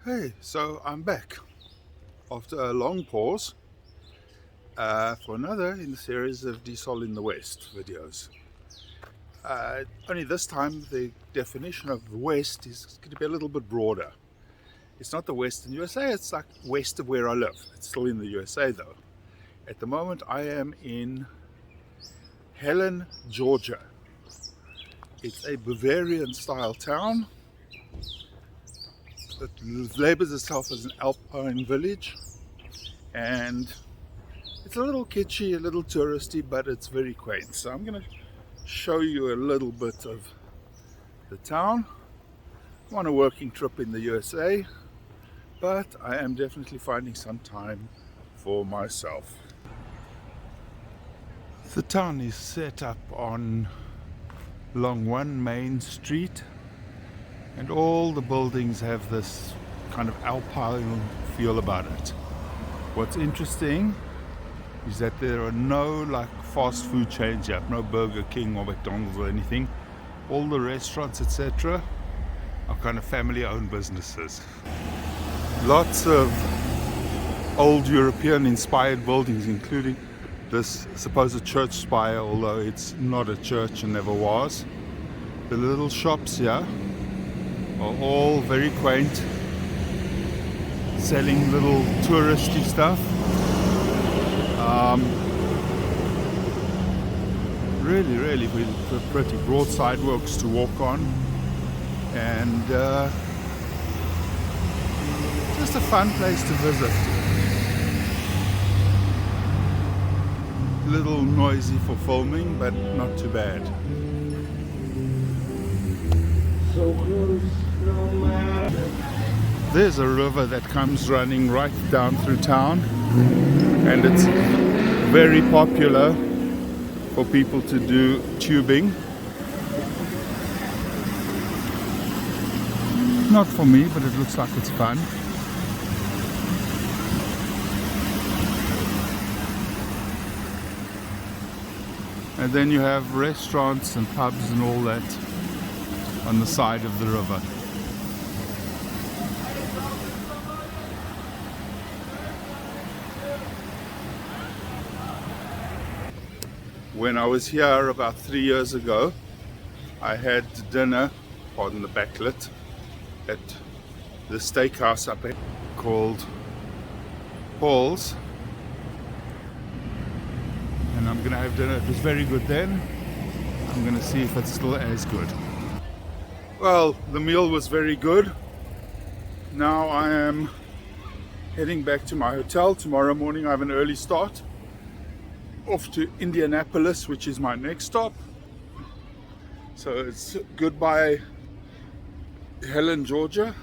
Hey, so I'm back after a long pause for another in the series of Diesel in the West videos. Only this time the definition of the West is going to be a little bit broader. It's not the Western USA, it's like west of where I live. It's still in the USA though. At the moment I am in Helen, Georgia. It's a Bavarian style town. It labels itself as an alpine village, and it's a little kitschy, a little touristy, but it's very quaint. So I'm going to show you a little bit of the town. I'm on a working trip in the USA, but I am definitely finding some time for myself. The town is set up along one main street, and all the buildings have this kind of alpine feel about it. What's interesting is that there are no fast food chains here, no Burger King or McDonald's or anything. All the restaurants, etc., are kind of family-owned businesses. Lots of old European-inspired buildings, including this supposed church spire, although it's not a church and never was. The little shops here are all very quaint, selling little touristy stuff. Really pretty broad sidewalks to walk on, and just a fun place to visit. A little noisy for filming, but not too bad. So close, no matter. There's a river that comes running right down through town, and it's very popular for people to do tubing. Not for me, but it looks like it's fun. And then you have restaurants and pubs and all that on the side of the river. When I was here about 3 years ago, I had dinner, pardon the backlit, at the steakhouse up here called Paul's. And I'm going to have dinner. It was very good then. I'm going to see if it's still as good. Well, the meal was very good. Now I am heading back to my hotel. Tomorrow morning I have an early start. Off to Indianapolis, which is my next stop. So it's goodbye Helen, Georgia,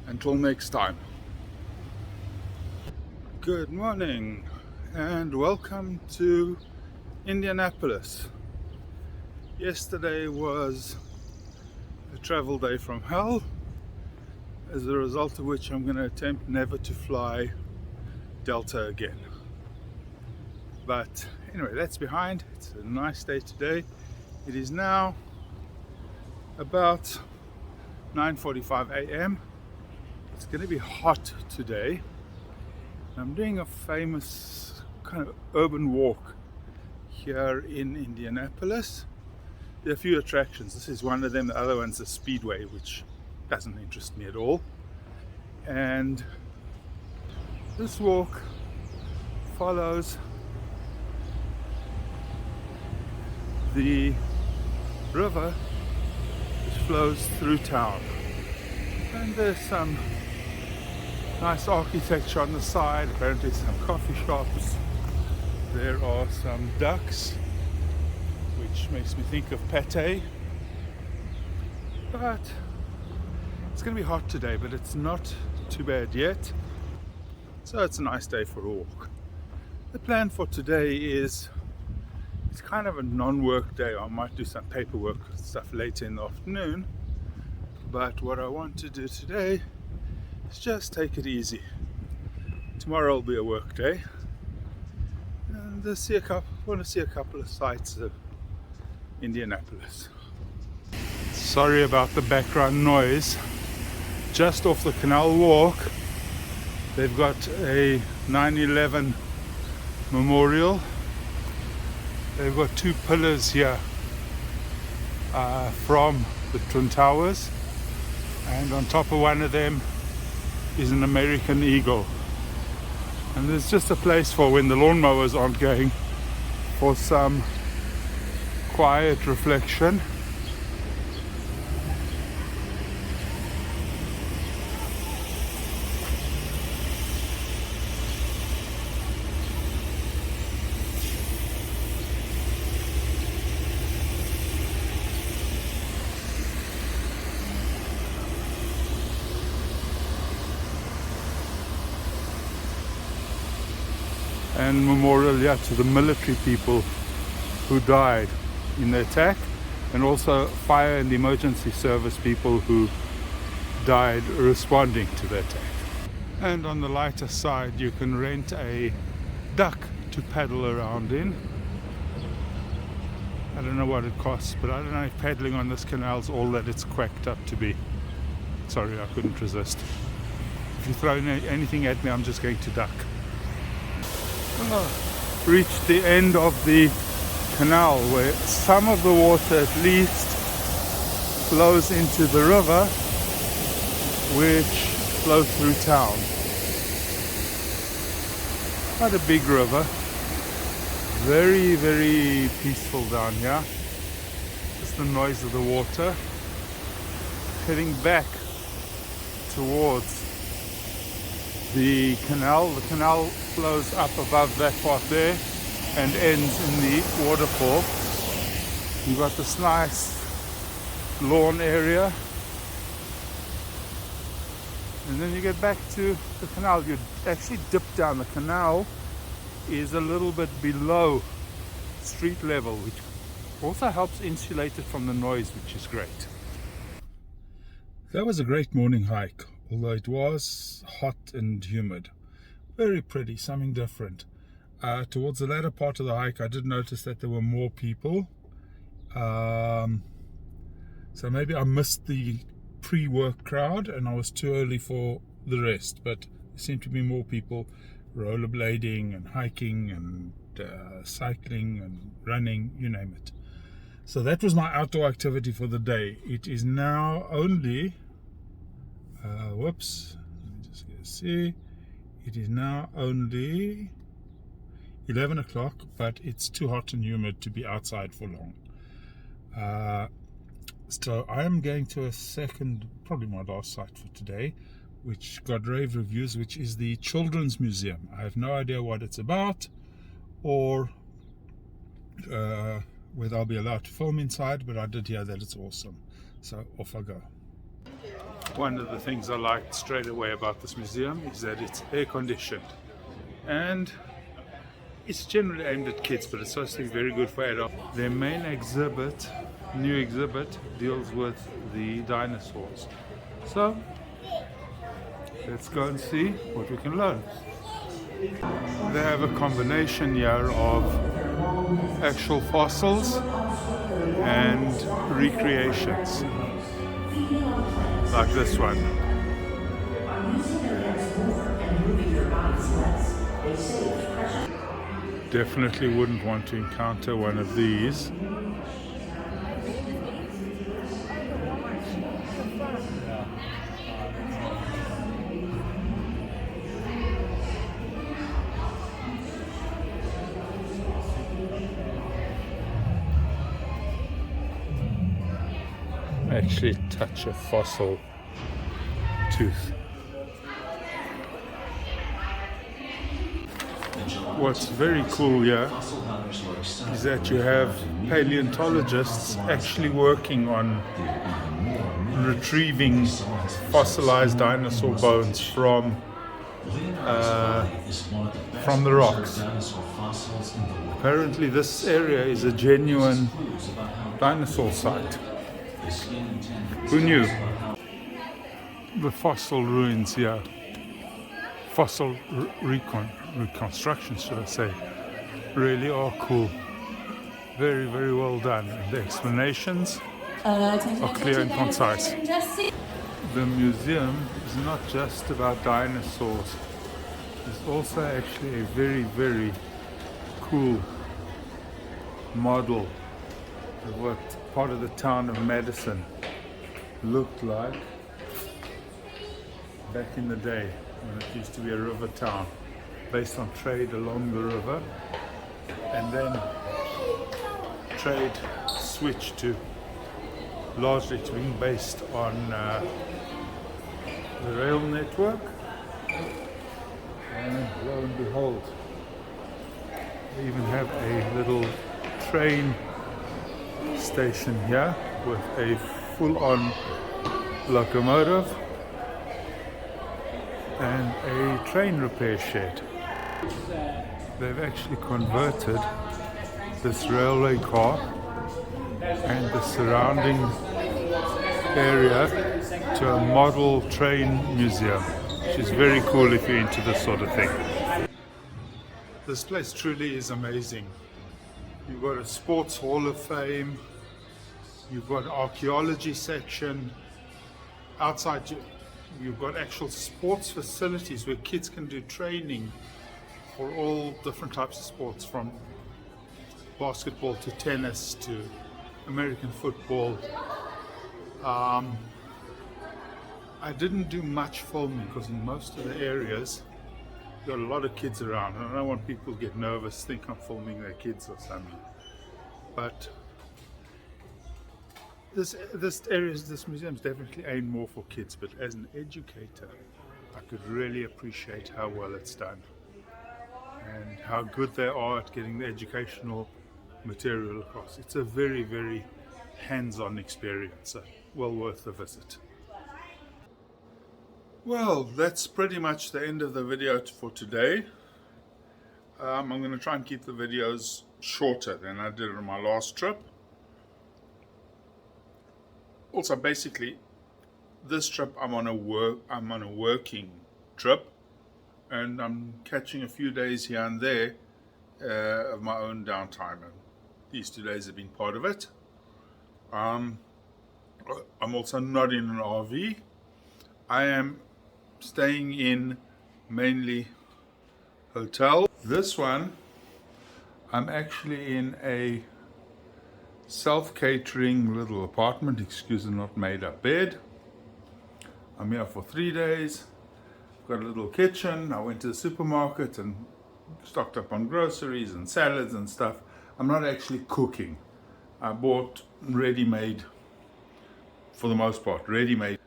until next time. Good morning and welcome to Indianapolis. Yesterday was a travel day from hell, as a result of which I'm going to attempt never to fly Delta again. But anyway, that's behind. It's a nice day today. It is now about 9:45 a.m. It's going to be hot today. I'm doing a famous kind of urban walk here in Indianapolis. There are a few attractions. This is one of them. The other one's the Speedway, which doesn't interest me at all. And this walk follows the river which flows through town, and there's some nice architecture on the side, apparently some coffee shops. There are some ducks, which makes me think of pate. But it's going to be hot today, but it's not too bad yet, so it's a nice day for a walk. The plan for today is, it's kind of a non-work day. I might do some paperwork stuff later in the afternoon, but what I want to do today is just take it easy. Tomorrow will be a work day, and want to see a couple of sites of Indianapolis. Sorry about the background noise. just off the canal walk, they've got a 9/11 memorial. They've got two pillars here from the Twin Towers, and on top of one of them is an American eagle. And there's just a place for when the lawnmowers aren't going, for some quiet reflection. And memorial, yeah, to the military people who died in the attack, and also fire and emergency service people who died responding to the attack. And on the lighter side, you can rent a duck to paddle around in. I don't know what it costs, but I don't know if paddling on this canal is all that it's quacked up to be. Sorry, I couldn't resist. If you throw anything at me, I'm just going to duck. Reached the end of the canal, where some of the water at least flows into the river, which flows through town. Quite a big river, very, very peaceful down here. Just the noise of the water. Heading back towards the canal. The canal flows up above that part there and ends in the waterfall. You've got this nice lawn area, and then you get back to the canal. You actually dip down. The canal is a little bit below street level, which also helps insulate it from the noise, which is great. That was a great morning hike, although it was hot and humid. Very pretty, something different. Towards the latter part of the hike, I did notice that there were more people. So maybe I missed the pre-work crowd and I was too early for the rest. But there seemed to be more people rollerblading and hiking and cycling and running, you name it. So that was my outdoor activity for the day. It is now only... whoops, let me just go see. It is now only 11 o'clock, but it's too hot and humid to be outside for long. So I am going to a second, probably my last site for today, which got rave reviews, which is the Children's Museum. I have no idea what it's about or whether I'll be allowed to film inside, but I did hear that it's awesome. So off I go. One of the things I liked straight away about this museum is that it's air conditioned, and it's generally aimed at kids, but it's supposed to be very good for adults. Their main exhibit, new exhibit, deals with the dinosaurs. So let's go and see what we can learn. They have a combination here of actual fossils and recreations, like this one. Definitely wouldn't want to encounter one of these. Actually touch a fossil tooth. What's very cool here is that you have paleontologists actually working on retrieving fossilized dinosaur bones from the rocks. Apparently this area is a genuine dinosaur site. Who knew? The fossil ruins here, fossil reconstructions, should I say, really are cool. Very, very well done. And the explanations are clear and concise. the museum is not just about dinosaurs. It's also actually a very, very cool model of what part of the town of Madison looked like back in the day when it used to be a river town based on trade along the river, and then trade switched to largely to being based on the rail network, and lo and behold, we even have a little train station here with a full-on locomotive and a train repair shed. They've actually converted this railway car and the surrounding area to a model train museum, which is very cool if you're into this sort of thing. This place truly is amazing. You've got a sports hall of fame, you've got an archaeology section. Outside you've got actual sports facilities where kids can do training for all different types of sports, from basketball to tennis to American football. I didn't do much filming because in most of the areas there are a lot of kids around, and I don't want people to get nervous, think I'm filming their kids or something. But this museum is definitely aimed more for kids, but as an educator I could really appreciate how well it's done and how good they are at getting the educational material across. It's a very, very hands-on experience, so well worth the visit. Well, that's pretty much the end of the video for today. I'm going to try and keep the videos shorter than I did on my last trip. Also, basically, this trip I'm on a working trip, and I'm catching a few days here and there of my own downtime, and these 2 days have been part of it. I'm also not in an RV. I am staying in mainly hotel. This one, I'm actually in a self-catering little apartment, excuse the not made up bed. I'm here for 3 days. I've got a little kitchen. I went to the supermarket and stocked up on groceries and salads and stuff. I'm not actually cooking. I bought ready-made, for the most part, ready-made.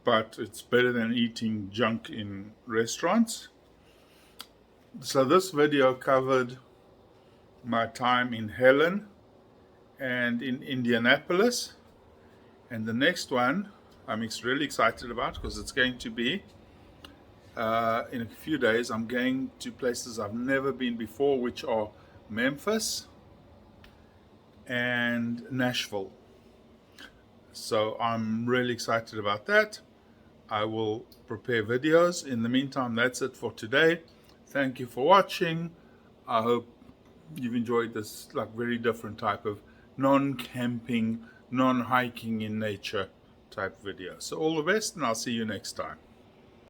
But it's better than eating junk in restaurants. So this video covered my time in Helen and in Indianapolis, and the next one I'm really excited about because it's going to be in a few days. I'm going to places I've never been before, which are Memphis and Nashville. So I'm really excited about that. I will prepare videos. In the meantime, that's it for today. Thank you for watching. I hope you've enjoyed this very different type of non-camping, non-hiking in nature type video. So all the best, and I'll see you next time.